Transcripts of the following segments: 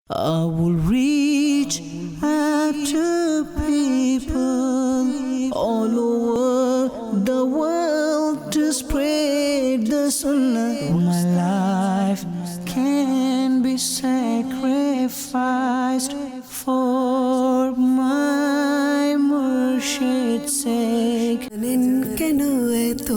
I will reach out to people all over the world to spread the sunnah. My life can be sacrificed for my Murshid's sake. কেন এত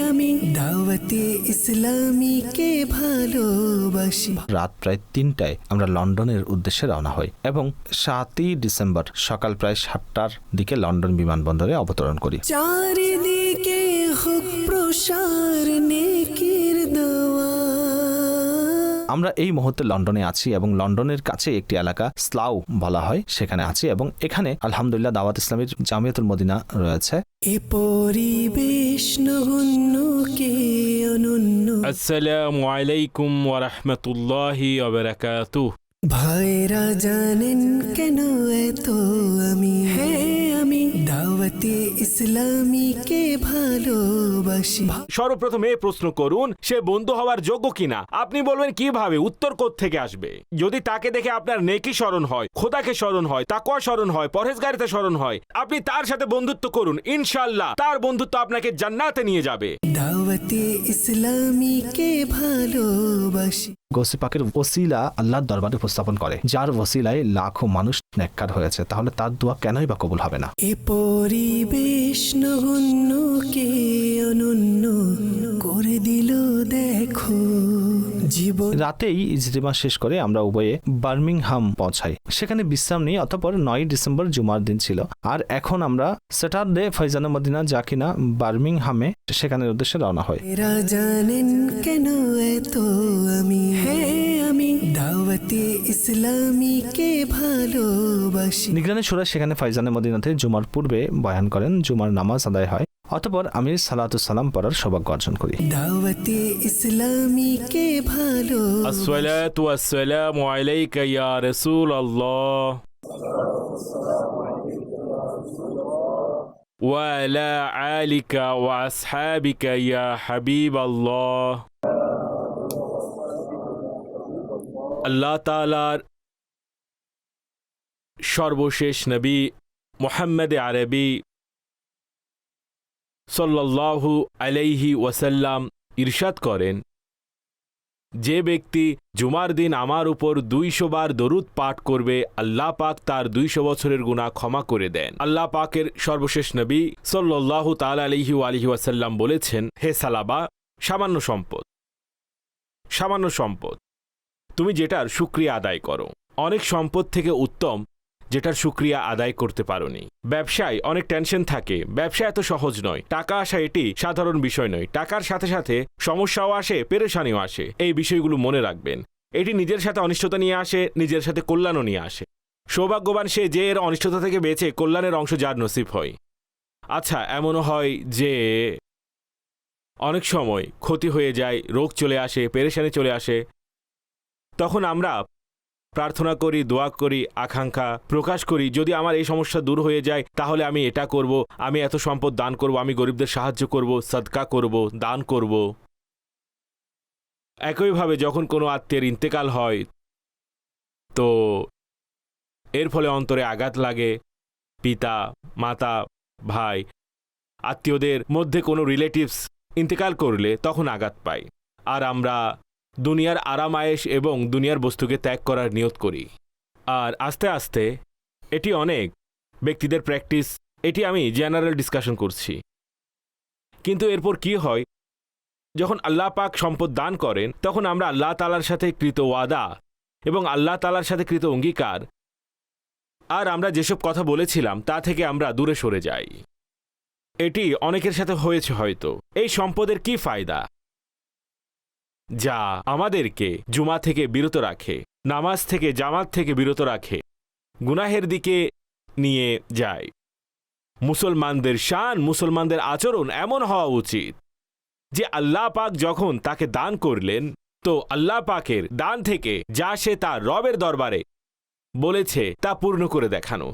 আমি দাওয়াতে ইসলামী কে ভালোবাসি। রাত প্রায় ৩টায় আমরা লন্ডনের উদ্দেশ্যে রওনা হই এবং ৭ই ডিসেম্বর সকাল প্রায় ৭টার দিকে লন্ডন বিমানবন্দরে অবতরণ করি। চারিদিকে হোক প্রসার নেকির দাওয়া। আমরা এই মুহূর্তে লন্ডনে আছি এবং লন্ডনের কাছে একটি এলাকা স্লাউ বলা হয়, সেখানে আছি এবং এখানে আলহামদুলিল্লাহ দাওয়াত ইসলামীর জামিয়াতুল মদিনা রয়েছে। এ পরিবেশ নগণ্য কে অনন্য। আসসালামু আলাইকুম ওয়া রাহমাতুল্লাহি ওয়া বারাকাতুহু। ভাইরা জানেন কেন এত আমি দাওয়াতে ইসলামী কে ভালোবাসি। সর্বপ্রথম এই প্রশ্ন করুন, সে বন্ধু হওয়ার যোগ্য কিনা। আপনি বলবেন কিভাবে, উত্তর কোত্থেকে আসবে? যদি তাকে দেখে আপনার নেকি স্মরণ হয়, খোদাকে স্মরণ হয়, তাকওয়া স্মরণ হয়, পরহেজগারিতা স্মরণ হয়, আপনি তার সাথে বন্ধুত্ব করুন, ইনশাআল্লাহ তার বন্ধুত্ব আপনাকে জান্নাতে নিয়ে যাবে। দাওয়াতে ইসলামী কে ভালোবাসি। গৌসে পাকের ওসিলা আল্লাহর দরবারে উপস্থাপন করে, যার ওসিলায় লাখো মানুষ নেককার হয়েছে, তাহলে তার দোয়া কেনই বা কবুল হবে না? এ পরিবেশ নগণ্য কে অনন্য করে দিল দেখো জীবন। রাতেই ইজতিমা শেষ করে আমরা উভয়ে বার্মিংহাম পৌঁছাই, সেখানে বিশ্রাম নিই। অতঃপর ৯ ডিসেম্বর জুমার দিন ছিল, আর এখন আমরা স্যাটারডে ফয়জানে মদিনা যা কিনা বার্মিংহামে, সেখানের উদ্দেশ্যে রওনা হয়। এরা জানেন কেন এত আমি দাওয়াতে ইসলামী কে ভালোবাসি। নিগরানি শুরা সেখানে ফয়জানে মদিনাতে জুমার পূর্বে বয়ান করেন, জুমার নামাজ আদায় হয়, অতঃপর আমি সালাতুস সালাম পড়ার সৌভাগ্য অর্জন করি। দাওয়াতে ইসলামী কে ভালো। আসসালাতু ওয়াসসালামু আলাইকা ইয়া রাসূলুল্লাহ ওয়া আলা আলিকা ওয়া আসহাবিকা ইয়া হাবিবাল্লাহ। আল্লাহ তাআলার সর্বশেষ নবী মুহাম্মদ আরবি সাল্লাল্লাহু আলাইহি ওয়াসাল্লাম ইরশাদ করেন, যে ব্যক্তি জুমার দিন আমার উপর ২০০ বার দরুদ পাঠ করবে, আল্লাহ পাক তার ২০০ বছরের গুনাহ ক্ষমা করে দেন। আল্লাহ পাকের সর্বশেষ নবী সাল্লাল্লাহু তাআলা আলাইহি ওয়াসাল্লাম বলেছেন, হে সালাবা, সামান্য সম্পদ তুমি যেটার শুকরিয়া আদায় করো, অনেক সম্পদ থেকে উত্তম যেটার শুকরিয়া আদায় করতে পারোনি। ব্যবসায় অনেক টেনশন থাকে, ব্যবসা এত সহজ নয়, টাকা আসা এটি সাধারণ বিষয় নয়, টাকার সাথে সাথে সমস্যাও আসে, পেরেশানিও আসে। এই বিষয়গুলো মনে রাখবেন। এটি নিজের সাথে অনিষ্টতা নিয়ে আসে, নিজের সাথে কল্যাণও নিয়ে আসে। সৌভাগ্যবান সে যে এর অনিষ্টতা থেকে বেঁচে কল্যাণের অংশ যার নসিব হয়। আচ্ছা, এমনও হয় যে অনেক সময় ক্ষতি হয়ে যায়, রোগ চলে আসে, পেরেশানি চলে আসে, তখন আমরা প্রার্থনা করি, দোয়া করি, আকাঙ্ক্ষা প্রকাশ করি, যদি আমার এই সমস্যা দূর হয়ে যায় তাহলে আমি এটা করব, আমি এত সম্পদ দান করব, আমি গরিবদের সাহায্য করব, সদকা করব, দান করব। একইভাবে যখন কোনো আত্মীয়ের ইন্তেকাল হয় তো এর ফলে অন্তরে আঘাত লাগে, পিতা, মাতা, ভাই, আত্মীয়দের মধ্যে কোনো রিলেটিভস ইন্তেকাল করলে তখন আঘাত পাই, আর আমরা দুনিয়ার আরাম আয়েশ এবং দুনিয়ার বস্তুকে ত্যাগ করার নিয়ত করি। আর আস্তে আস্তে এটি অনেক ব্যক্তিদের প্র্যাকটিস, এটি আমি জেনারেল ডিসকাশন করছি। কিন্তু এরপর কি হয়, যখন আল্লাহ পাক সম্পদ দান করেন তখন আমরা আল্লাহ তাআলার সাথে কৃত ওয়াদা এবং আল্লাহ তাআলার সাথে কৃত অঙ্গীকার আর আমরা যেসব কথা বলেছিলাম তা থেকে আমরা দূরে সরে যাই। এটি অনেকের সাথে হয়েছে হয়তো। এই সম্পদের কি ফায়দা? যা আমাদেরকে জুমা থেকে বিরত রাখে, নামাজ থেকে, জামাত থেকে বিরত রাখে, গুনাহের দিকে নিয়ে যায়। মুসলমানদের শান, মুসলমানদের আচরণ এমন হওয়া উচিত যে আল্লাহ পাক যখন তাকে দান করলেন তো আল্লাহ পাকের দান থেকে যা সে তার রবের দরবারে বলেছে তা পূর্ণ করে দেখানো।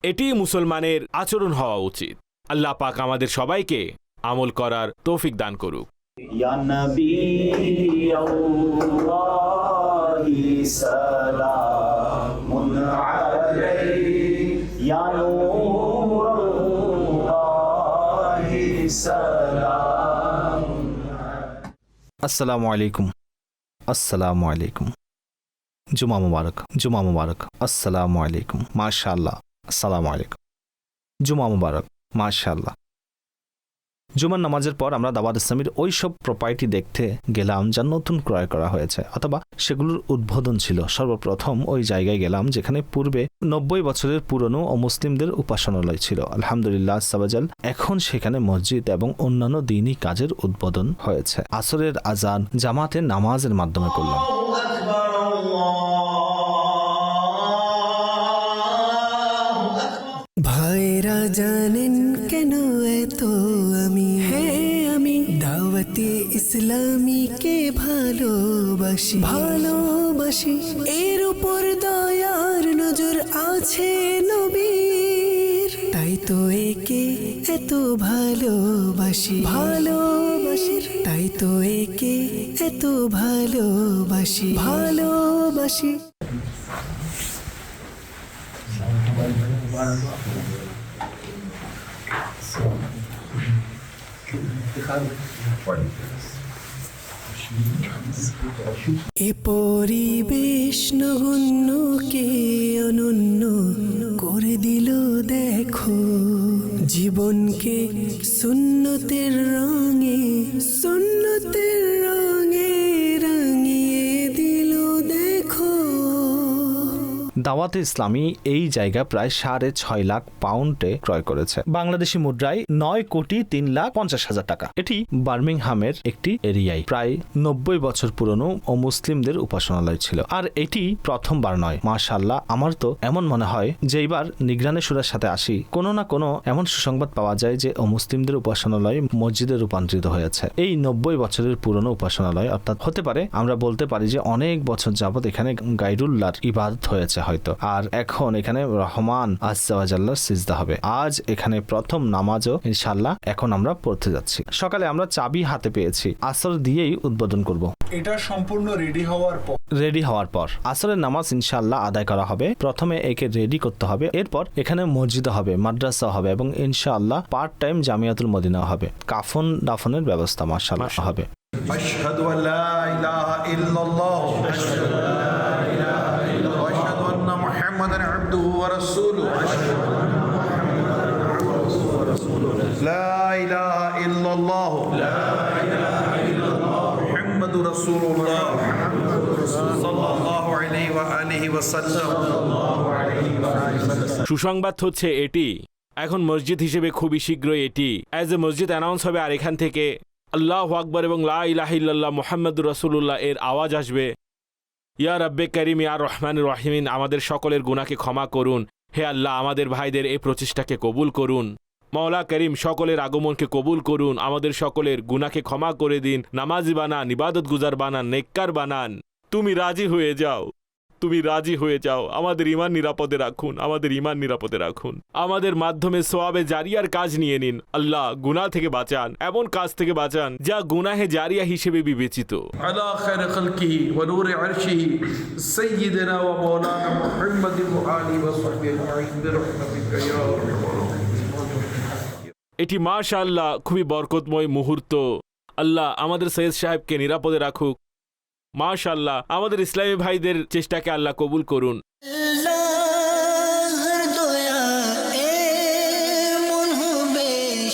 এটি মুসলমানের আচরণ হওয়া উচিত। আল্লাহ পাক আমাদের সবাইকে আমল করার তৌফিক দান করুক। Ya Nabi Allah سلام عليك يا نور الله سلام আসসালামু আলাইকুম, আসসালামু আলাইকুম। জুমা মুবারক, জুমা মুবারক। আসসালামু আলাইকুম, মাশাআল্লাহ। আসসালামু আলাইকুম, জুমা মুবারক, মাশাআল্লাহ। জুমার নামাজের পর আমরা দাওয়াত ইসলামীর ওই সব প্রপার্টি দেখতে গেলাম যা নতুন ক্রয় করা হয়েছে অথবা সেগুলোর উদ্বোধন ছিল। সর্বপ্রথম ওই জায়গায় গেলাম যেখানে পূর্বে 90 বছরের পুরনো অমুসলিমদের উপাসনালয় ছিল। আলহামদুলিল্লাহ সাবাজাল, এখন সেখানে মসজিদ এবং অন্যান্য দ্বীনি কাজের উদ্বোধন হয়েছে। আসরের আজান জামাতে নামাজের মাধ্যমে করলাম। ভাইরা জানেন কেন এত আমি, হ্যাঁ আমি দাওয়াতে ইসলামীকে ভালোবাসি, ভালোবাসি। এর উপর দয়ার নজর আছে নবীর, তাই তো একে এত ভালোবাসি, ভালোবাসি। তাই তো একে এত ভালোবাসি, ভালোবাসি। এ পরিবেশ নগণ্যকে অনন্য করে দিল দেখো, জীবনকে সুন্নতের রঙে, সুন্নতের রঙে রাঙিয়ে দিল দেখো। দাওয়াতে ইসলামী এই জায়গা প্রায় 6.5 লাখ পাউন্ডে ক্রয় করেছে, বাংলাদেশি মুদ্রায় 9,03,50,000 টাকা। এটি বার্মিংহামের একটি এরিয়ায় প্রায় 90 বছর পুরনো ও মুসলিমদের উপাসনালয় ছিল। আর এটি প্রথমবার নয়। মাশাআল্লাহ, আমার তো এমন মনে হয় যে এবার নিগরানে সুরার সাথে আসি, কোনো না কোনো এমন সুসংবাদ পাওয়া যায় যে মুসলিমদের উপাসনালয় মসজিদে রূপান্তরিত হয়েছে। এই 90 বছরের পুরনো উপাসনালয়, অর্থাৎ হতে পারে আমরা বলতে পারি যে অনেক বছর যাবত এখানে গায়রুল্লাহর ইবাদত হয়েছে হয়তো, আর এখন এখানে রহমান আজ্জা ওয়া জাল্লার সিজদা হবে। আজ এখানে প্রথম নামাজও ইনশাআল্লাহ এখন আমরা পড়তে যাচ্ছি। সকালে আমরা চাবি হাতে পেয়েছি, আসর দিয়েই উদ্বোধন করব। এটা সম্পূর্ণ রেডি হওয়ার পর আসরের নামাজ ইনশাআল্লাহ আদায় করা হবে। প্রথমে একে রেডি করতে হবে, এরপর এখানে মসজিদ হবে, মাদ্রাসা হবে এবং ইনশাআল্লাহ পার্ট টাইম জামিয়াতুল মদিনা হবে। কাফন দাফনের ব্যবস্থা মাশাআল্লাহ হবে। আশহাদু আল্লা ইলাহা ইল্লাল্লাহ ওয়া আশহাদু আন্না মুহাম্মাদান আবদুহু ওয়া রাসূলুহু লা ইলাহা ইল্লাল্লাহ মুহাম্মাদুর রাসূলুল্লাহ সাল্লাল্লাহু আলাইহি ওয়া আলিহি ওয়া সাল্লাম। সুসংবাদ হচ্ছে এটি, এখন মসজিদ হিসেবে খুবই শীঘ্রই এটি অ্যাজ এ মসজিদ অ্যানাউন্স হবে। আর এখান থেকে আল্লাহু আকবার এবং লা ইলাহা ইল্লাল্লাহ মুহাম্মাদুর রাসূলুল্লাহ এর আওয়াজ আসবে। ইয়া রাব্বে কারীম ইয়া রহমানুর রহিম, আমাদের সকলের গুনাহকে ক্ষমা করুন। হে আল্লাহ, আমাদের ভাইদের এই প্রচেষ্টাকে কবুল করুন। মাওলা করিম, সকলের আগমনকে কবুল করুন, আমাদের সকলের গুনাহকে ক্ষমা করে দিন, নামাজি বানান, ইবাদত গুজার বানান, নেককার বানান। তুমি রাজি হয়ে যাও, তুমি রাজি হয়ে যাও। আমাদের ঈমান নিরাপদে রাখুন, আমাদের ঈমান নিরাপদে রাখুন। আমাদের মাধ্যমে সওয়াবে জারিয়ার কাজ নিয়ে নিন। আল্লাহ, গুনাহ থেকে বাঁচান, এমন কাজ থেকে বাঁচান যা গুনাহে জারিয়া হিসেবে বিবেচিত। على خير خلقه ونور عرشه سيدنا ومولانا محمد وآله وصحبه أجمعين برحمتك يا أرحم الراحمين। এটি মাশাআল্লাহ খুবই বরকতময় মুহূর্ত। আল্লাহ আমাদের সৈয়দ সাহেবকে নিরাপদে রাখুক। মাশাআল্লাহ, আমাদের ইসলামী ভাইদের চেষ্টাকে আল্লাহ কবুল করুন। আল্লাহর দয়া এমন হবে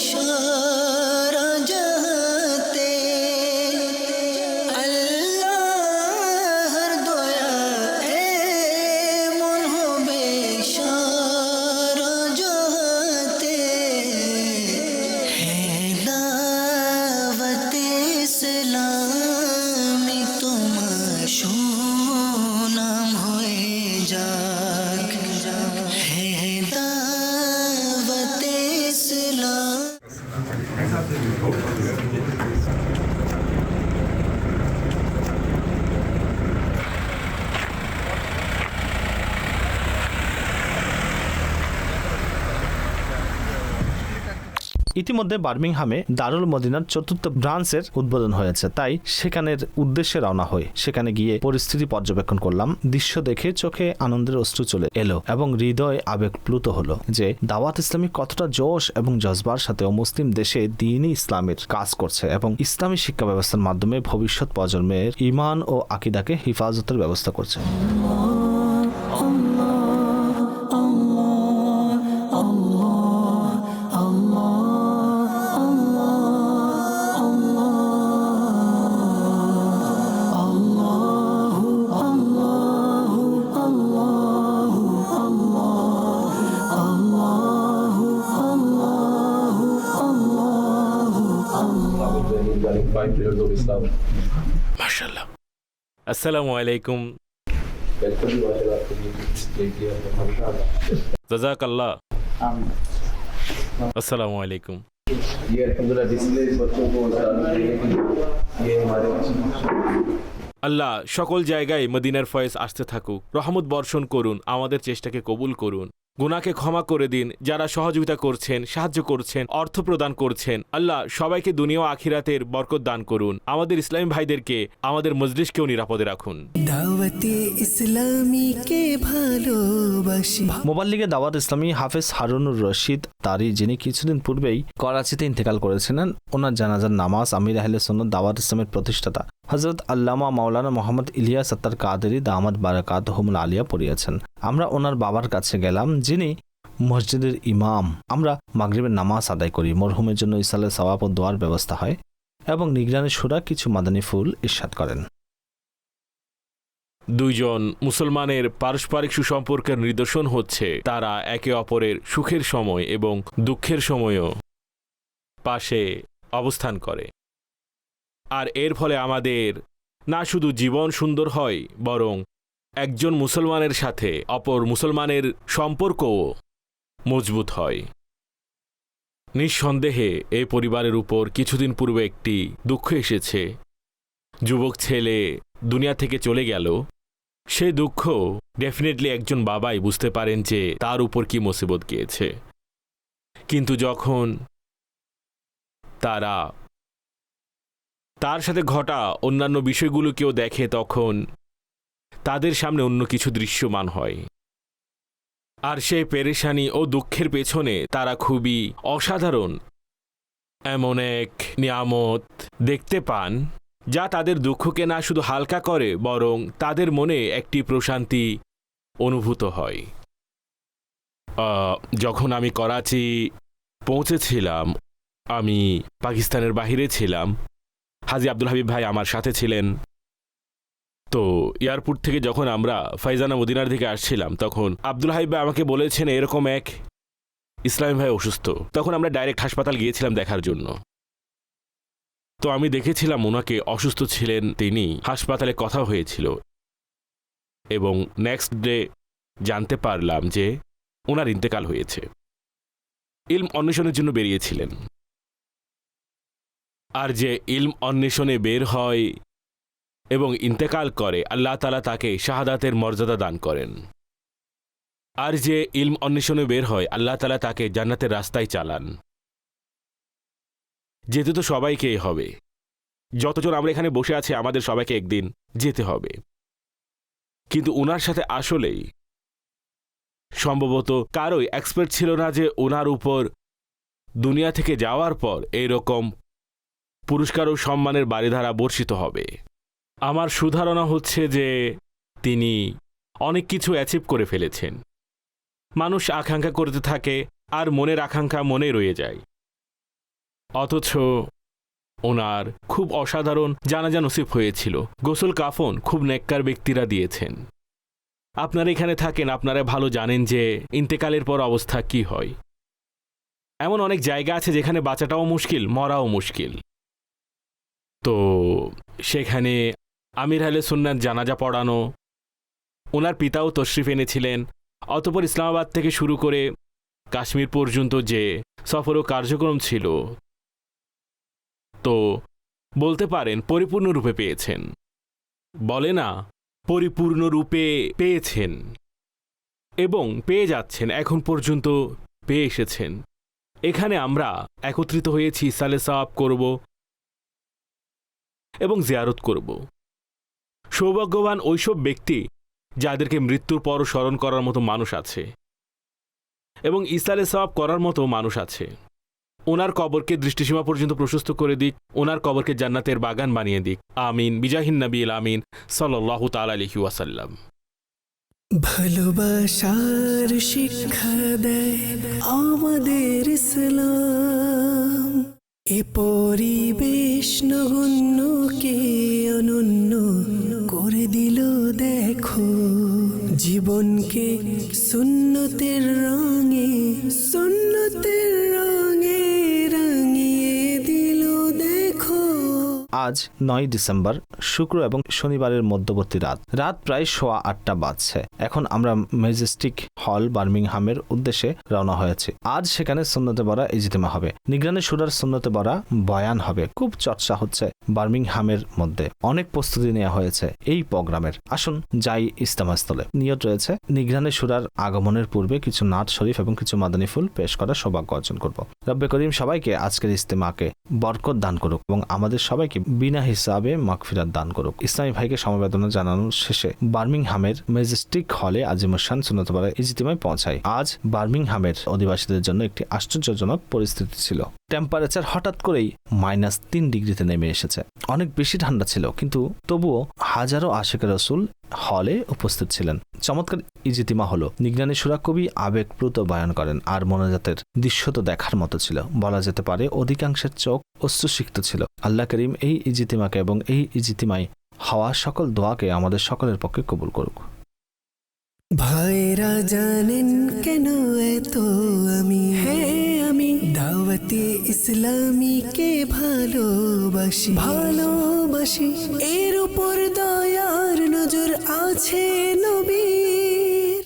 সারা জাহাতে, আল্লাহর দয়া এমন হবে সারা জাহাতে। হে দাওয়াতে ইসলামী তোমার সুনাম হয়ে যাক, হে দাওয়াতে ইসলাম। ইতিমধ্যে বার্মিংহামে দারুল মদিনার ৪র্থ ব্রাঞ্চের উদ্বোধন হয়েছে, তাই সেখানের উদ্দেশ্যে রওনা হই। সেখানে গিয়ে পরিস্থিতি পর্যবেক্ষণ করলাম। দৃশ্য দেখে চোখে আনন্দের অশ্রু চলে এলো এবং হৃদয় আবেগপ্লুত হলো যে দাওয়াত ইসলামী কতটা জোশ এবং জজবার সাথে মুসলিম দেশে দ্বীনি ইসলামের কাজ করছে এবং ইসলামী শিক্ষা ব্যবস্থার মাধ্যমে ভবিষ্যৎ প্রজন্মের ঈমান ও আকীদাকে হিফাজতের ব্যবস্থা করছে। মাশাআল্লাহ। আসসালামু আলাইকুম। জাযাকাল্লাহ। আসসালামু আলাইকুম। আল্লাহ সকল জায়গায় মদিনার ফয়েজ আসতে থাকুক, রহমত বর্ষণ করুন, আমাদের চেষ্টাকে কবুল করুন, গুনাহকে ক্ষমা করে দিন। যারা সহযোগিতা করছেন, সাহায্য করছেন, অর্থ প্রদান করছেন, আল্লাহ সবাইকে দুনিয়া ও আখিরাতের বরকত দান করুন। আমাদের ইসলামী ভাইদেরকে, আমাদের মজলিসকেও নিরাপদে রাখুন। দাওয়াতে ইসলামীকে ভালোবাসি। মোবাল্লিগে দাওয়াত ইসলামী হাফেজ হারুনুর রশিদ তারি, যিনি কিছুদিন পূর্বেই করাচিতে ইন্তেকাল করেছিলেন, ওনার জানাজার নামাজ আমির আহলে সুন্নাত দাওয়াত ইসলামের প্রতিষ্ঠাতা হযরত আল্লামা মাওলানা মোহাম্মদ ইলিয়াস আত্তার কাদেরী দামাত বারাকাতুহুমুল আলিয়া পড়িয়েছেন। আমরা ওনার বাবার কাছে গেলাম, যিনি মসজিদের ইমাম। আমরা মাগরিবের নামাজ আদায় করি। মরহুমের জন্য ইসালে সওয়াব ও দোয়ার ব্যবস্থা হয় এবং নিগরানি শুরা কিছু মাদানী ফুল ইরশাদ করেন। দুইজন মুসলমানের পারস্পরিক সুসম্পর্কের নিদর্শন হচ্ছে তারা একে অপরের সুখের সময় এবং দুঃখের সময়ও পাশে অবস্থান করে। আর এর ফলে আমাদের না শুধু জীবন সুন্দর হয়, বরং একজন মুসলমানের সাথে অপর মুসলমানের সম্পর্কও মজবুত হয়। নিঃসন্দেহে এই পরিবারের উপর কিছুদিন পূর্বে একটি দুঃখ এসেছে। যুবক ছেলে দুনিয়া থেকে চলে গেল। সেই দুঃখ ডেফিনেটলি একজন বাবাই বুঝতে পারেন যে তার উপর কি মুসিবত গিয়েছে। কিন্তু যখন তারা তার সাথে ঘটা অন্যান্য বিষয়গুলোকেও দেখে, তখন তাদের সামনে অন্য কিছু দৃশ্যমান হয়। আর সেই পেরেশানি ও দুঃখের পেছনে তারা খুবই অসাধারণ এমন এক নিয়ামত দেখতে পান, যা তাদের দুঃখকে না শুধু হালকা করে, বরং তাদের মনে একটি প্রশান্তি অনুভূত হয়। যখন আমি করাচি পৌঁছেছিলাম, আমি পাকিস্তানের বাহিরে ছিলাম। হাজী আব্দুল হাবিব ভাই আমার সাথে ছিলেন। তো এয়ারপোর্ট থেকে যখন আমরা ফাইজানা মদিনার দিকে আসছিলাম, তখন আব্দুল হাবিব ভাই আমাকে বলেছেন এরকম এক ইসলামী ভাই অসুস্থ। তখন আমরা ডাইরেক্ট হাসপাতাল গিয়েছিলাম দেখার জন্য। তো আমি দেখেছিলাম ওনাকে, অসুস্থ ছিলেন তিনি, হাসপাতালে কথা হয়েছিল এবং নেক্সট ডে জানতে পারলাম যে ওনার ইন্তেকাল হয়েছে। ইলম অন্বেষণের জন্য বেরিয়েছিলেন। আর যে ইলম অন্বেষণে বের হয় এবং ইন্তেকাল করে, আল্লাহ তাআলা তাকে শাহাদাতের মর্যাদা দান করেন। আর যে ইলম অন্বেষণে বের হয়, আল্লাহ তাআলা তাকে জান্নাতের রাস্তায় চালান। যেতে তো সবাইকেই হবে। যতজন আমরা এখানে বসে আছি, আমাদের সবাইকে একদিন যেতে হবে। কিন্তু ওনার সাথে আসলেই সম্ভবত কারোই এক্সপেক্ট ছিল না যে ওনার উপর দুনিয়া থেকে যাওয়ার পর এইরকম পুরস্কার ও সম্মানের বারিধারা বর্ষিত হবে। আমার সুধারণা হচ্ছে যে তিনি অনেক কিছু অ্যাচিভ করে ফেলেছেন। মানুষ আকাঙ্ক্ষা করতে থাকে আর মনের আকাঙ্ক্ষা মনে রয়ে যায়, অথচ ওনার খুব অসাধারণ জানাজা নসিব হয়েছিল। গোসল কাফন খুব নেককার ব্যক্তিরা দিয়েছেন। আপনারা এখানে থাকেন, আপনারা ভালো জানেন যে ইন্তেকালের পর অবস্থা কি হয়। এমন অনেক জায়গা আছে যেখানে বাঁচাটাও মুশকিল, মরাও মুশকিল। তো সেখানে আমির আহলে সুন্নাত জানাজা পড়ানো, ওনার পিতাও তশরিফ এনেছিলেন। অতঃপর ইসলামাবাদ থেকে শুরু করে কাশ্মীর পর্যন্ত যে সফর ও কার্যক্রম ছিল, তো বলতে পারেন পরিপূর্ণরূপে পেয়েছেন। বলে না, পরিপূর্ণরূপে পেয়েছেন এবং পেয়ে যাচ্ছেন, এখন পর্যন্ত পেয়ে এসেছেন। এখানে আমরা একত্রিত হয়েছি ইসালে সাওয়াব করব এবং জিয়ারত করব। সৌভাগ্যবান ওইসব ব্যক্তি যাদেরকে মৃত্যুর পরও স্মরণ করার মতো মানুষ আছে এবং ইসালে সাওয়াব করার মতো মানুষ আছে। ওনার কবরকে দৃষ্টিসীমা পর্যন্ত প্রশস্ত করে দিক, ওনার কবরকে জান্নাতের বাগান বানিয়ে দিক। আমিন বিজাহিন নবীল আমিন সাল্লাল্লাহু তাআলা আলাইহি ওয়াসাল্লাম। ভালোবাসার শিক্ষা দেয় আমাদের ইসলাম, এ পরিবেশ নগণ্যকে অনন্য করে দিল দেখো, জীবনকে সুন্নতের রঙে রাঙিয়ে দিল দেখো। আজ 9 ডিসেম্বর, শুক্র এবং শনিবারের মধ্যবর্তী রাত প্রায় 8:15 বাজছে। এখন আমরা ম্যাজেস্টিক হল বার্মিংহামের উদ্দেশ্যে রওনা হয়েছি। আজ সেখানে সুন্নতে বরা ইজতিমা হবে, নিগরানি শুরার সুন্নতে বরা বয়ান হবে। খুব চর্চা হচ্ছে বার্মিংহামের মধ্যে, অনেক প্রস্তুতি নেওয়া হয়েছে এই প্রোগ্রামের। আসুন যাই ইজতেমাস্থলে। নিয়ত রয়েছে নিগরানি শুরার আগমনের পূর্বে কিছু নাত শরীফ এবং কিছু মাদানী ফুল পেশ করার সৌভাগ্য অর্জন করব। রব্বে করিম সবাইকে আজকের ইজতেমাকে বরকত দান করুক এবং আমাদের সবাইকে বিনা হিসাবে মাগফিরাত দান করুক। ইসলামী ভাইকে সমবেদনা জানানোর শেষে বার্মিংহামের ম্যাজেস্টিক হলে আজিমুশান সুন্নতে বরা ইজতিমায় পৌঁছাই। আজ বার্মিংহামের অধিবাসীদের জন্য একটি আশ্চর্যজনক পরিস্থিতি ছিল। টেম্পারেচার হঠাৎ করেই -3 ডিগ্রিতে নেমে এসেছে। অনেক বেশি ঠান্ডা ছিল, কিন্তু তবুও হাজারো আশিক রাসূল হলে উপস্থিত ছিলেন। চমৎকার ইজতিমা হলো। নিগরানি শুরা খুবই আবেগপ্লুত বয়ান করেন, আর মোনাজাতের দৃশ্য তো দেখার মতো ছিল। বলা যেতে পারে অধিকাংশের চোখ অশ্রুসিক্ত ছিল। আল্লাহ করিম এই ইজতিমাকে এবং এই ইজতিমায় হওয়া সকল দোয়াকে আমাদের সকলের পক্ষে কবুল করুক। ভাইরা জানেন কেন এত আমি দাওয়াতে ইসলামীকে ভালোবাসি, এর উপর দয়ার নজর আছে নবীর।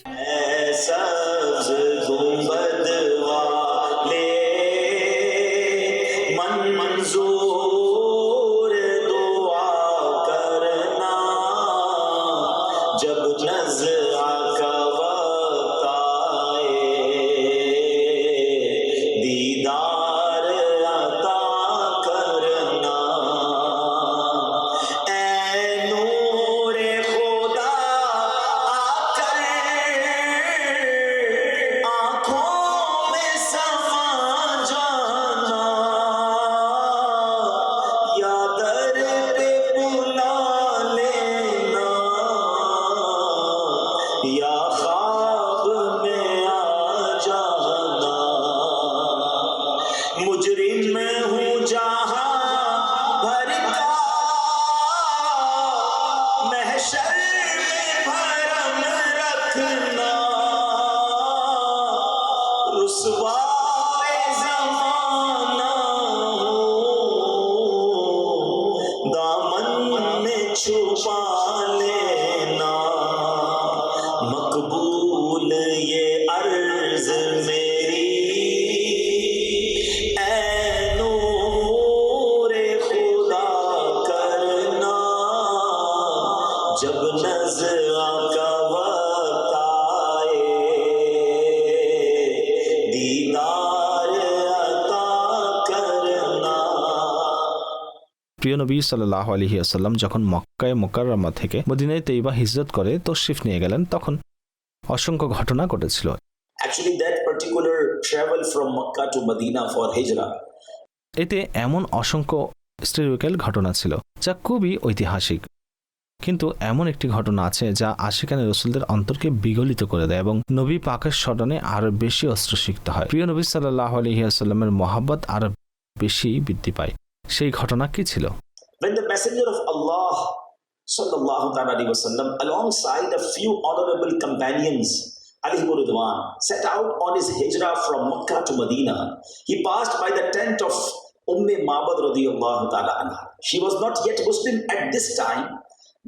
প্রিয় নবী সাল্লাল্লাহু আলাইহি ওয়াসাল্লাম যখন মক্কায়ে মুকাররমা থেকে মদিনায়ে তৈয়বা হিজরত করে তশরিফ নিয়ে গেলেন, তখন অসংখ্য ঘটনা ঘটেছিল। Actually, that particular travel from Makkah to Medina for Hijrah. এতে এমন অসংখ্য হিস্টোরিক্যাল ঘটনা ছিল যা খুবই ঐতিহাসিক। কিন্তু এমন একটি ঘটনা আছে যা আশিকানে রাসূলদের অন্তরকে বিগলিত করে দেয় এবং নবী পাকের স্মরণে আরো বেশি অশ্রুসিক্ত হয়। প্রিয় নবী সাল্লাল্লাহু আলাইহি ওয়াসাল্লামের মহব্বত আরো বেশি বৃদ্ধি পায়। সেই ঘটনা কি ছিল? When the messenger of Allah sallallahu alaihi wasallam alongside a few honorable companions alayhi ridwan set out on his hijrah from Makkah to Medina, he passed by the tent of Ma'bad radiyallahu ta'ala anha. She was not yet Muslim at this time,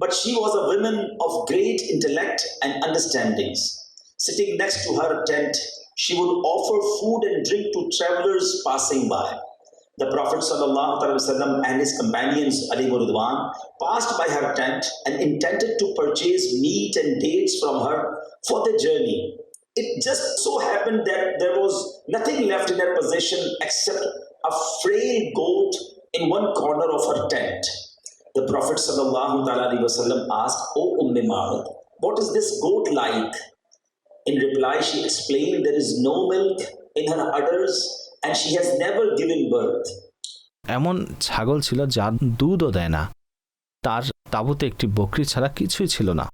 but she was a woman of great intellect and understandings. Sitting next to her tent, she would offer food and drink to travelers passing by. The Prophet ﷺ and his companions alayhi ridwan passed by her tent and intended to purchase meat and dates from her for their journey. It just so happened that there was nothing left in her possession except a frail goat in one corner of her tent. The Prophet ﷺ asked, "O Ma'bad, what is this goat like?" In reply, she explained there is no milk in her udders and she has never given birth. এমন ছাগল ছিল যা দুধও দেয় না, তার তাঁবুতে একটি বকরি ছাড়া কিছুই ছিল না।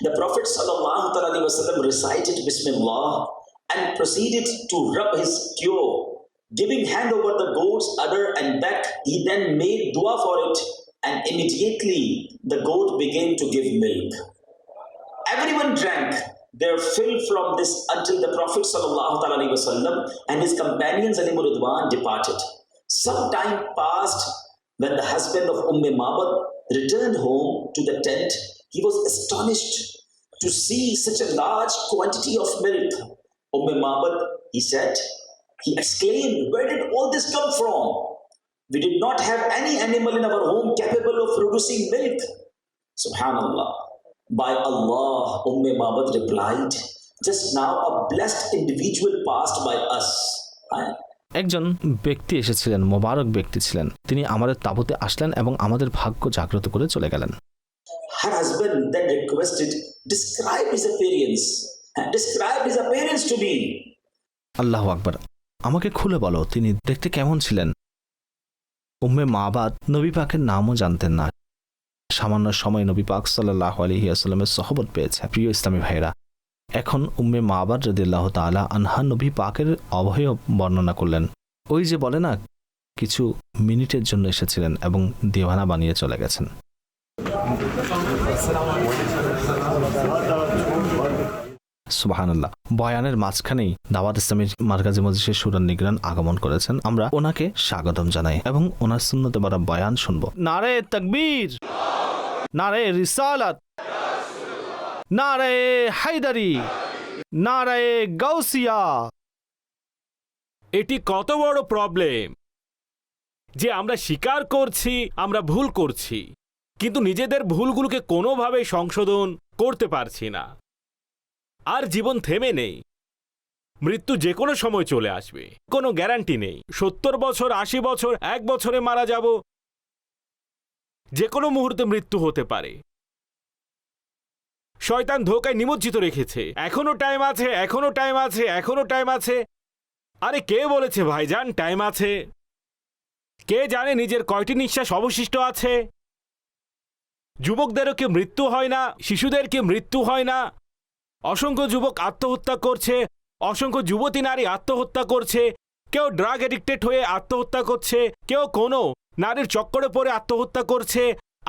The Prophet ﷺ recited Bismillah and proceeded to rub his cure. Giving hand over the goat's udder and back, he then made dua for it, and immediately the goat began to give milk. Everyone drank their fill from this until the Prophet ﷺ and his companions Ridwan departed. Some time passed. When the husband of Ma'bad returned home to the tent, he was astonished to see such a large quantity of milk. Ma'bad, he exclaimed, "Where did all this come from? We did not have any animal in our home capable of producing milk." Subhanallah. By Allah, Ma'bad replied, "Just now a blessed individual passed by us." একজন ব্যক্তি এসেছিলেন, মোবারক ব্যক্তি ছিলেন, তিনি আমাদের তাঁবুতে আসলেন এবং আমাদের ভাগ্য জাগ্রত করে চলে গেলেন। Her husband then requested, "Describe his appearance. Describe his appearance to me." আল্লাহু আকবার, আমাকে খুলে বলো তিনি দেখতে কেমন ছিলেন। মa'bad নবী পাকের নামও জানতেন না। সামান্য সময় নবী পাক সাল্লাল্লাহু আলাইহি ওয়াসাল্লামের সহবত পেয়েছে। প্রিয় ইসলামী ভাইরা, এখন ma'bad রাদিয়াল্লাহু তাআলা আনহা নবী পাকের অবয়ব বর্ণনা করলেন। ওই যে বলে না, কিছু মিনিটের জন্য এসেছিলেন এবং দিওয়ানা বানিয়ে চলে গেছেন। সুবহানাল্লাহ। বয়ানের মাঝখানেই দাওয়াত ইসলামী মারকাজি মজলিসের শুরান নিগরান আগমন করেছেন। আমরা ওনাকে স্বাগতম জানাই এবং ওনার সুন্নতে বরা বয়ান শুনবো। নারে তাকবীর, নারে রিসালাত, নারে হায়দারি, নারে গাউসিয়া। এটি কত বড় প্রবলেম যে আমরা স্বীকার করছি আমরা ভুল করছি, কিন্তু নিজেদের ভুলগুলোকে কোনোভাবে সংশোধন করতে পারছি না। আর জীবন থেমে নেই, মৃত্যু যে কোনো সময় চলে আসবে, কোনো গ্যারান্টি নেই। 70 বছর, 80 বছর, 1 বছরে মারা যাব, যে কোনো মুহূর্তে মৃত্যু হতে পারে। শয়তান ধোঁকায় নিমজ্জিত রেখেছে, এখনো টাইম আছে, এখনো টাইম আছে, এখনো টাইম আছে। আরে কে বলেছে ভাইজান টাইম আছে? কে জানে নিজের কয়টি নিঃশ্বাস অবশিষ্ট আছে? যুবকদেরও কি মৃত্যু হয় না? শিশুদের কি মৃত্যু হয় না? অসংখ্য যুবক আত্মহত্যা করছে, অসংখ্য যুবতী নারী আত্মহত্যা করছে, কেউ ড্রাগ এডিক্টেড হয়ে আত্মহত্যা করছে, কেউ কোনো নারীর চক্করে পড়ে আত্মহত্যা করছে,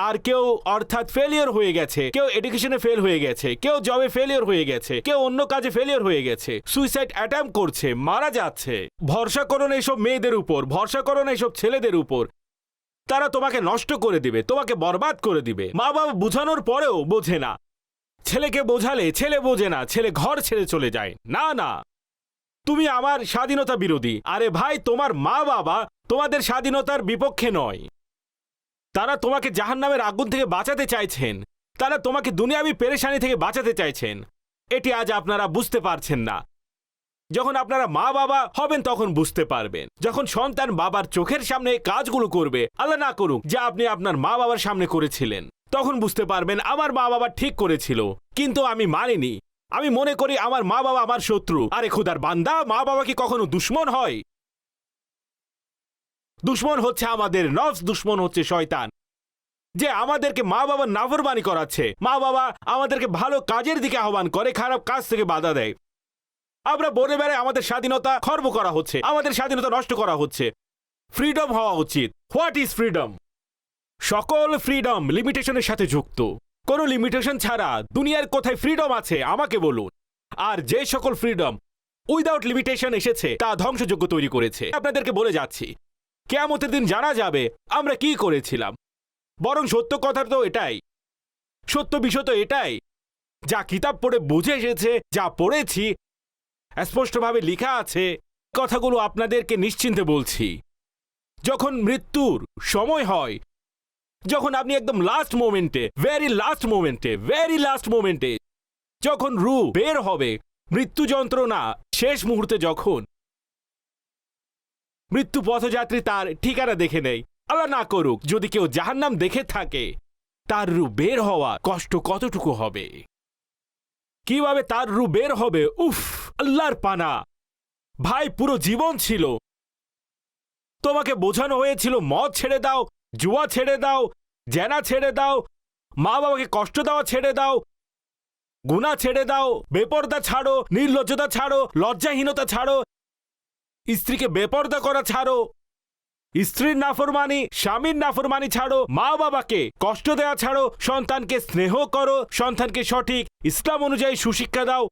আর কেউ অর্থাৎ ফেলিওর হয়ে গেছে, কেউ এডুকেশনে ফেল হয়ে গেছে, কেউ জবে ফেলিওর হয়ে গেছে, কেউ অন্য কাজে ফেলিওর হয়ে গেছে, সুইসাইড অ্যাটেম্প করছে, মারা যাচ্ছে। ভরসা করো না এইসব মেয়েদের উপর, ভরসা করো না এইসব ছেলেদের উপর। তারা তোমাকে নষ্ট করে দিবে, তোমাকে বরবাদ করে দিবে। মা বাবা বোঝানোর পরেও বোঝে না। ছেলেকে বোঝালে ছেলে বোঝে না, ছেলে ঘর ছেড়ে চলে যায়। না না, তুমি আমার স্বাধীনতা বিরোধী। আরে ভাই, তোমার মা বাবা তোমাদের স্বাধীনতার বিপক্ষে নয়, তারা তোমাকে জাহান্নামের আগুন থেকে বাঁচাতে চাইছেন, তারা তোমাকে দুনিয়াবি পেরেশানি থেকে বাঁচাতে চাইছেন। এটি আজ আপনারা বুঝতে পারছেন না। যখন আপনারা মা বাবা হবেন তখন বুঝতে পারবেন। যখন সন্তান বাবার চোখের সামনে কাজগুলো করবে, আল্লাহ না করুক, যা আপনি আপনার মা বাবার সামনে করেছিলেন, তখন বুঝতে পারবেন আমার মা বাবা ঠিক করেছিল, কিন্তু আমি মানিনি। আমি মনে করি আমার মা বাবা আমার শত্রু। আরে খোদার বান্দা, মা বাবা কি কখনো দুশ্মন হয়? দুশ্মন হচ্ছে আমাদের নফস, দুশ্মন হচ্ছে শয়তান, যে আমাদেরকে মা বাবার নাফরমানি করাচ্ছে। মা বাবা আমাদেরকে ভালো কাজের দিকে আহ্বান করে, খারাপ কাজ থেকে বাধা দেয়। আমরা বলে বেড়াই আমাদের স্বাধীনতা খর্ব করা হচ্ছে, আমাদের স্বাধীনতা নষ্ট করা হচ্ছে। ফ্রিডম হওয়া উচিত। What is freedom? সকল ফ্রিডম লিমিটেশনের সাথে যুক্ত। কোনো লিমিটেশন ছাড়া দুনিয়ার কোথায় ফ্রিডম আছে আমাকে বলুন। আর যে সকল ফ্রিডম উইদাউট লিমিটেশন এসেছে তা ধ্বংসযোগ্য তৈরি করেছে। আপনাদেরকে বলে যাচ্ছি, কিয়ামতের দিন জানা যাবে আমরা কি করেছিলাম। বরং সত্য কথা তো এটাই, সত্য বিষয় তো এটাই, যা কিতাব পড়ে বুঝে এসেছে, যা পড়েছি স্পষ্টভাবে লেখা আছে, কথাগুলো আপনাদেরকে নিশ্চিন্তে বলছি। যখন মৃত্যুর সময় হয়, যখন আপনি একদম লাস্ট মোমেন্টে, ভেরি লাস্ট মোমেন্টে যখন রূহ বের হবে, মৃত্যু যন্ত্রণা শেষ মুহূর্তে যখন মৃত্যু পথযাত্রী তার ঠিকানা দেখে নেই, আল্লাহ না করুক যদি কেউ জাহান্নাম দেখে থাকে, তার রূহ বের হওয়া কষ্ট কতটুকু হবে, কিভাবে তার রূহ বের হবে। উফ, আল্লাহর পানা ভাই, পুরো জীবন ছিল তোমাকে বোঝানো হয়েছিল মদ ছেড়ে দাও, জুয়া ছেড়ে দাও, জেনা ছেড়ে দাও, মা বাবাকে কষ্ট দেওয়া ছেড়ে দাও, গুনাহ ছেড়ে দাও, বেপরদা ছাড়ো, নির্লজ্জতা ছাড়ো, লজ্জাহীনতা ছাড়ো, স্ত্রীকে বেপরদা করা ছাড়ো, স্ত্রীর নাফরমানি, স্বামীর নাফরমানি ছাড়ো, মা বাবাকে কষ্ট দেওয়া ছাড়ো, সন্তানকে স্নেহ করো, সন্তানকে সঠিক ইসলাম অনুযায়ী সুশিক্ষা দাও।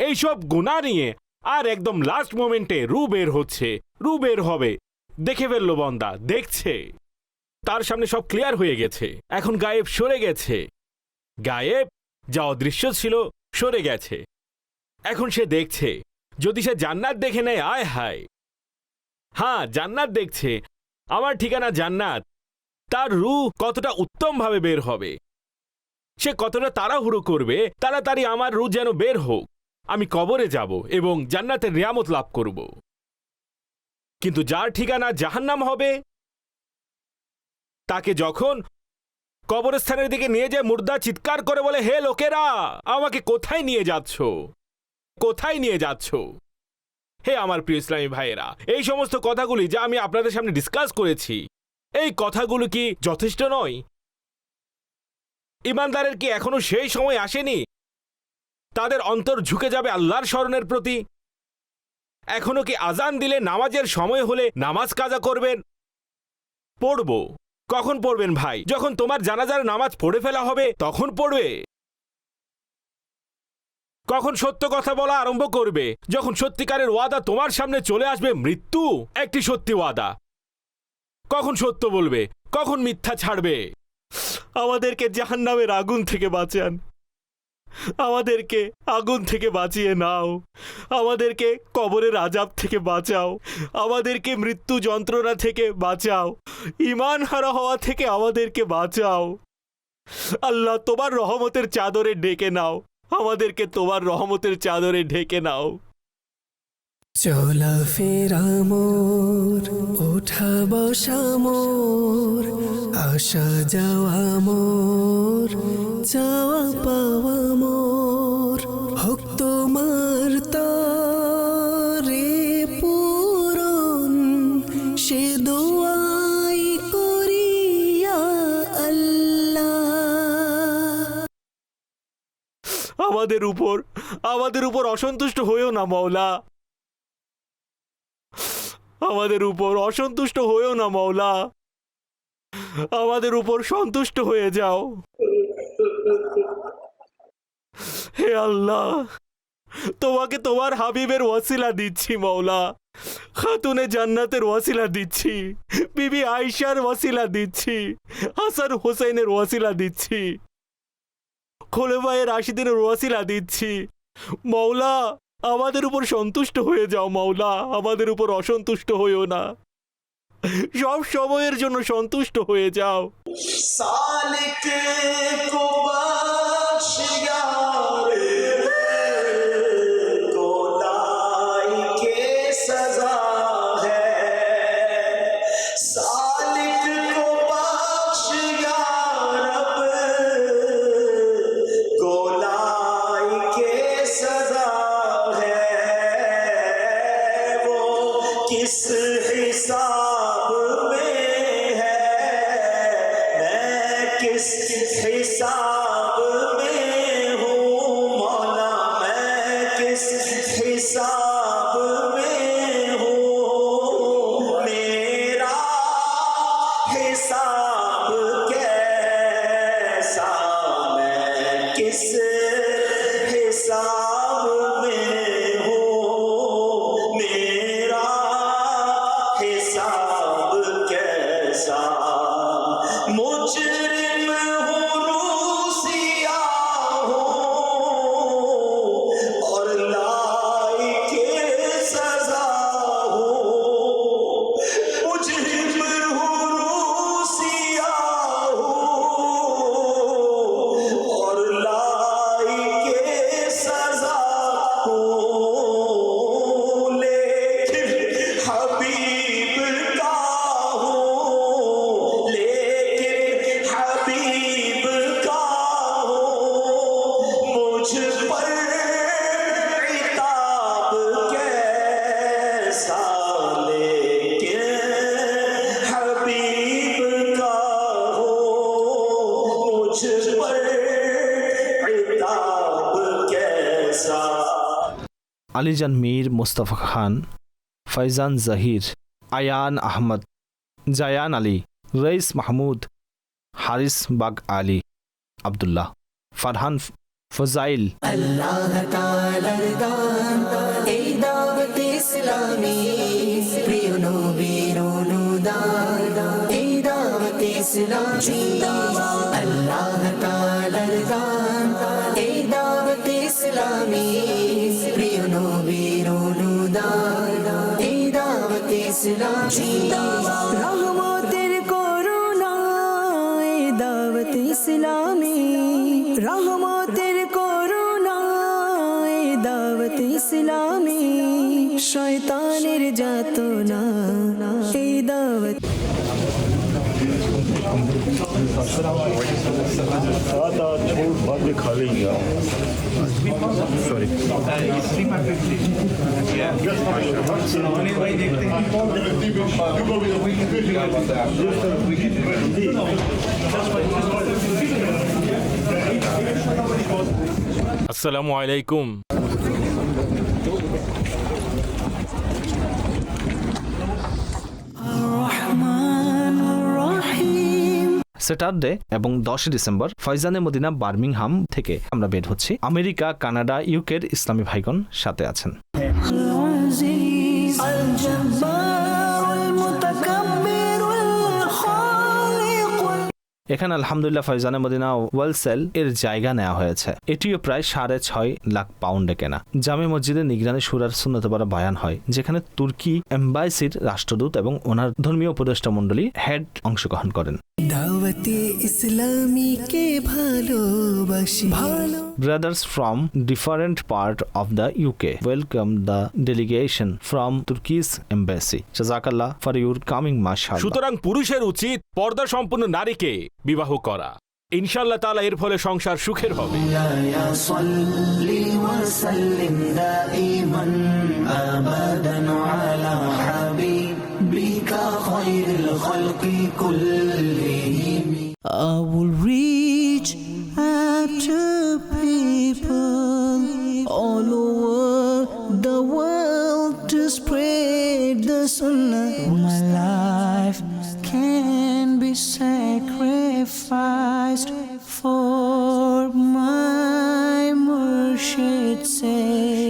এইসব গুনাহ নিয়ে আর একদম লাস্ট মোমেন্টে রূহ বের হচ্ছে, রূহ বের হবে। দেখে ফেললো বন্দা, দেখছে তার সামনে সব ক্লিয়ার হয়ে গেছে, এখন গায়েব সরে গেছে, গায়েব যা অদৃশ্য ছিল সরে গেছে, এখন সে দেখছে। যদি সে জান্নাত দেখে নেয়, আয় হায়, হ্যাঁ জান্নাত দেখছে, আমার ঠিকানা জান্নাত, তার রূহ কতটা উত্তমভাবে বের হবে, সে কতটা তাড়াহুড়ো করবে, তাড়াতাড়ি আমার রূহ যেন বের হোক, আমি কবরে যাব এবং জান্নাতের নিয়ামত লাভ করব। কিন্তু যার ঠিকানা জাহান্নাম হবে, তাকে যখন কবরস্থানের দিকে নিয়ে যায়, মুর্দা চিৎকার করে বলে, হে লোকেরা, আমাকে কোথায় নিয়ে যাচ্ছ, কোথায় নিয়ে যাচ্ছ? হে আমার প্রিয় ইসলামী ভাইয়েরা, এই সমস্ত কথাগুলি যা আমি আপনাদের সামনে ডিসকাস করেছি, এই কথাগুলো কি যথেষ্ট নয়? ইমানদারের কি এখনো সেই সময় আসেনি তাদের অন্তর ঝুঁকে যাবে আল্লাহর স্মরণের প্রতি? এখনো কি আজান দিলে, নামাজের সময় হলে নামাজ কাজা করবেন? পড়ব। কখন পড়বেন ভাই? যখন তোমার জানাজার নামাজ পড়ে ফেলা হবে তখন পড়বে। কখন সত্য কথা বলা আরম্ভ করবে? যখন সত্যিকারের ওয়াদা তোমার সামনে চলে আসবে। মৃত্যু একটি সত্যি ওয়াদা। কখন সত্য বলবে, কখন মিথ্যা ছাড়বে? আমাদেরকে জাহান্নামের আগুন থেকে বাঁচান, আমাদেরকে আগুন থেকে বাঁচিয়ে নাও, আমাদেরকে কবরের আযাব থেকে বাঁচাও, আমাদেরকে মৃত্যু যন্ত্রণা থেকে বাঁচাও, ঈমান হারা হওয়া থেকে আমাদেরকে বাঁচাও। আল্লাহ, তোমার রহমতের চাদরে ঢেকে নাও, আমাদেরকে তোমার রহমতের চাদরে ঢেকে নাও। চলা ফেরা মোর, ওঠা বসা মোর, আসা যাওয়া মোর, চাওয়া পাওয়া মোর, হোক তোমার তরে পূরণ, সে দোয়াই করিয়া আল্লাহ। আমাদের উপর অসন্তুষ্ট হইও না মাওলা, আমাদের উপর অসন্তুষ্ট হইও না মাওলা, আমাদের উপর সন্তুষ্ট হয়ে যাও। হে আল্লাহ, তোমাকে তোমার হাবিবের ওয়াসিলা দিচ্ছি মাওলা, খাতুনে জান্নাতের ওয়াসিলা দিচ্ছি, বিবি আয়েশার ওয়াসিলা দিচ্ছি, হাসান হোসেনের ওয়াসিলা দিচ্ছি, খোলাফায়ে রাশিদিনের ওয়াসিলা দিচ্ছি। মাওলা, আমাদের উপর সন্তুষ্ট হয়ে যাও মাওলা, আমাদের উপর অসন্তুষ্ট হইও না, সব সময়ের জন্য সন্তুষ্ট হয়ে যাও। सालिक को बख्श यारे, गोलाई के सजा है, सालिक को बख्श या रब, गोलाई के सजा है, वो किस हिसाब में है, मैं किस हिसाब में हूँ मौला, मैं किस हिसाब में हूँ, मेरा हिसाब कैसा, मैं किस हिसाब में हूँ, मेरा हिसाब कैसा, मुजरिम हूँ, रूसिया हूँ, और लायके सजा हूँ, मुजरिम हूँ, रूसिया हूँ, और लायके सजा আলিজান মীর, মুস্তফা খান, ফৈজান জাহির, আয়ান আহমদ, জায়ান আলী, রইস মাহমুদ, হারিস বাগ আলী, আব্দুল্লাহ, ফারহান ফজাইল। আল্লাহ তাআলার দান এই দাওয়াত ইসলামী, প্রিয় নবীর অনুদান এই দাওয়াত ইসলামী। আল্লাহ তাআলার দান এই দাওয়াত ইসলামী, প্রিয় নবীর অনুদান এই দাওয়াত ইসলামী। রহমতের করুণা এই দাওয়াত ইসলামী, রহমতের করুণা এই দাওয়াত ইসলামী, শয়তানের যাতনা এই দাওয়াত। আসসালামু আলাইকুম। স্যাটারডে এবং 10 ডিসেম্বর ফয়জানে মদিনা বার্মিংহাম থেকে আমরা বের হচ্ছি। আমেরিকা, কানাডা, ইউকের ইসলামী ভাইগণ সাথে আছেন। এখানে আলহামদুলিল্লাহ ফয়জানে মদিনা ওয়েলসেল এর জায়গা নেওয়া হয়েছে। এটিও প্রায় 6.5 লাখ পাউন্ডে কেনা। জামে মসজিদে নিগরানি সুরার সুন্নতবারা বয়ান হয়, যেখানে তুর্কি এম্বাসির রাষ্ট্রদূত এবং ওনার ধর্মীয় উপদেষ্টা মণ্ডলী হেড অংশগ্রহণ করেন। দাওয়াতে ইসলামীকে ভালোবাসি ভালো। Brothers from different part of the UK welcome the delegation from Turkey's embassy. Jazakallah for your coming, mashallah. সুতরাং পুরুষের উচিত পর্দা সম্পন্ন নারীকে বিবাহ করা। ইনশাআল্লাহ তাআলা এর ফলে সংসার সুখের হবে। يا صل وسلم دائما أبدا على حبيبك خير الخلق كلهم. I will reach out to people all over the world to spread the sunnah. My life can be sacrificed for my Murshid's sake.